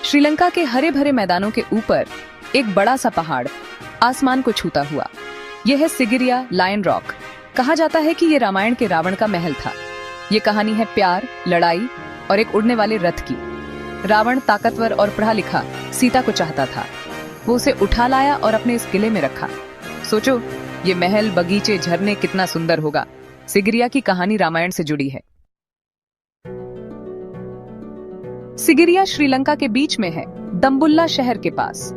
श्रीलंका के हरे भरे मैदानों के ऊपर एक बड़ा सा पहाड़ आसमान को छूता हुआ। यह है सिगिरिया लायन रॉक। कहा जाता है कि ये रामायण के रावण का महल था। ये कहानी है प्यार, लड़ाई और एक उड़ने वाले रथ की। रावण ताकतवर और पढ़ा लिखा सीता को चाहता था। वो उसे उठा लाया और अपने इस किले में रखा। सोचो, ये महल, बगीचे, झरने कितना सुंदर होगा। सिगिरिया की कहानी रामायण से जुड़ी है। सिगिरिया श्रीलंका के बीच में है, दम्बुल्ला शहर के पास।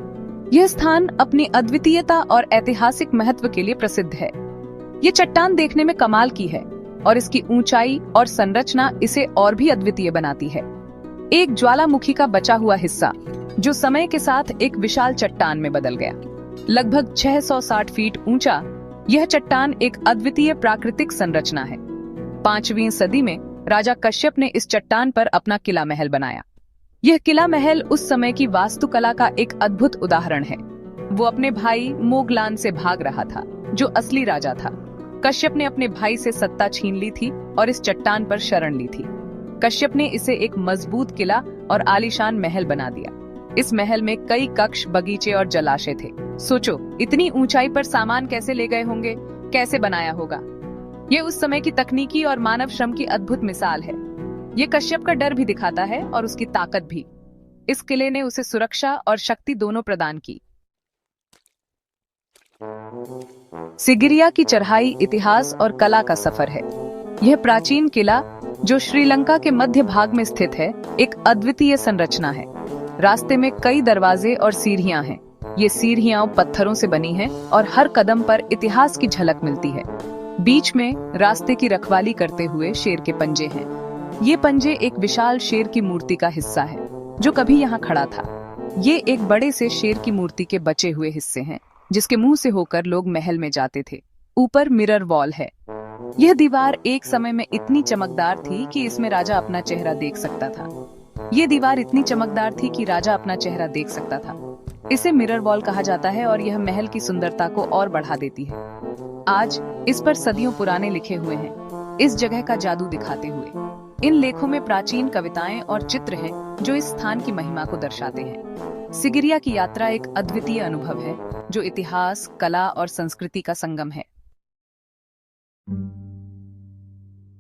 यह स्थान अपनी अद्वितीयता और ऐतिहासिक महत्व के लिए प्रसिद्ध है। ये चट्टान देखने में कमाल की है और इसकी ऊंचाई और संरचना इसे और भी अद्वितीय बनाती है। एक ज्वालामुखी का बचा हुआ हिस्सा जो समय के साथ एक विशाल चट्टान में बदल गया। लगभग 660 फीट ऊंचा, यह चट्टान एक अद्वितीय प्राकृतिक संरचना है। 5वीं सदी में राजा कश्यप ने इस चट्टान पर अपना किला महल बनाया। यह किला महल उस समय की वास्तुकला का एक अद्भुत उदाहरण है। वो अपने भाई मोगलान से भाग रहा था, जो असली राजा था। कश्यप ने अपने भाई से सत्ता छीन ली थी और इस चट्टान पर शरण ली थी। कश्यप ने इसे एक मजबूत किला और आलीशान महल बना दिया। इस महल में कई कक्ष, बगीचे और जलाशय थे। सोचो, इतनी ऊंचाई पर सामान कैसे ले गए होंगे, कैसे बनाया होगा। ये उस समय की तकनीकी और मानव श्रम की अद्भुत मिसाल है। ये कश्यप का डर भी दिखाता है और उसकी ताकत भी। इस किले ने उसे सुरक्षा और शक्ति दोनों प्रदान की। सिगिरिया की चढ़ाई इतिहास और कला का सफर है। यह प्राचीन किला, जो श्रीलंका के मध्य भाग में स्थित है, एक अद्वितीय संरचना है। रास्ते में कई दरवाजे और सीढ़ियां हैं। ये सीढ़ियां पत्थरों से बनी हैं और हर कदम पर इतिहास की झलक मिलती है। बीच में रास्ते की रखवाली करते हुए शेर के पंजे हैं। ये पंजे एक विशाल शेर की मूर्ति का हिस्सा है, जो कभी यहाँ खड़ा था। ये एक बड़े से शेर की मूर्ति के बचे हुए हिस्से हैं, जिसके मुंह से होकर लोग महल में जाते थे। ऊपर मिरर वॉल है। यह दीवार एक समय में इतनी चमकदार थी कि इसमें राजा अपना चेहरा देख सकता था। ये दीवार इतनी चमकदार थी कि राजा अपना चेहरा देख सकता था। इसे मिरर वॉल कहा जाता है और यह महल की सुंदरता को और बढ़ा देती है। आज इस पर सदियों पुराने लिखे हुए हैं, इस जगह का जादू दिखाते हुए। इन लेखों में प्राचीन कविताएं और चित्र हैं, जो इस स्थान की महिमा को दर्शाते हैं। सिगिरिया की यात्रा एक अद्वितीय अनुभव है, जो इतिहास, कला और संस्कृति का संगम है।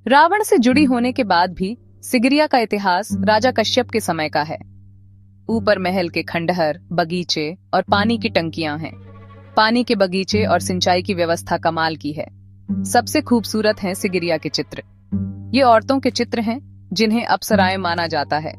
रावण से जुड़ी होने के बाद भी सिगिरिया का इतिहास राजा कश्यप के समय का है। ऊपर महल के खंडहर, बगीचे और पानी की टंकियां हैं। पानी के बगीचे और सिंचाई की व्यवस्था कमाल की है। सबसे खूबसूरत हैं सिगिरिया के चित्र। ये औरतों के चित्र हैं, जिन्हें अप्सराएं माना जाता है।